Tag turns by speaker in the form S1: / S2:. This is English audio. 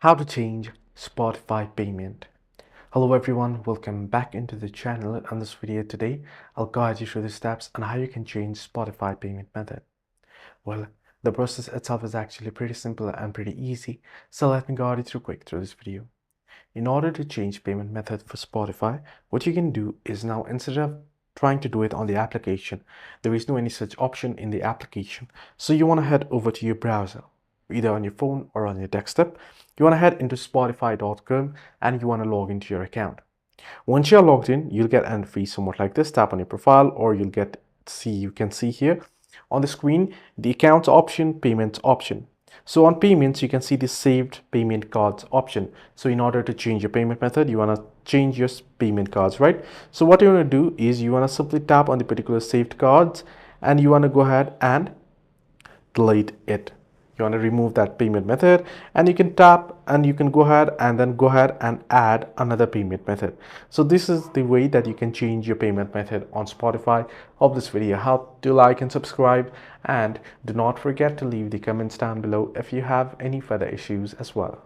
S1: How to change Spotify payment. Hello everyone, welcome back into the channel. On this video today, I'll guide you through the steps on how you can change Spotify payment method. Well, the process itself is actually pretty simple and pretty easy, so let me guide you through this video. In order to change payment method for Spotify, what you can do is now instead of trying to do it on the application, there is no any such option in the application. So you want to head over to your browser, either on your phone or on your desktop. You want to head into spotify.com and you want to log into your account. Once you're logged in, you'll get an interface somewhat like this. Tap on your profile or you can see here on the screen the accounts option, payments option. So on payments, you can see the saved payment cards option. So in order to change your payment method, you want to change your payment cards, right? So what you want to do is you want to simply tap on the particular saved cards and you want to go ahead and delete it. You want to remove that payment method and you can tap and you can go ahead and add another payment method. So this is the way that you can change your payment method on Spotify. Hope this video helped. Do like and subscribe, and do not forget to leave the comments down below if you have any further issues as well.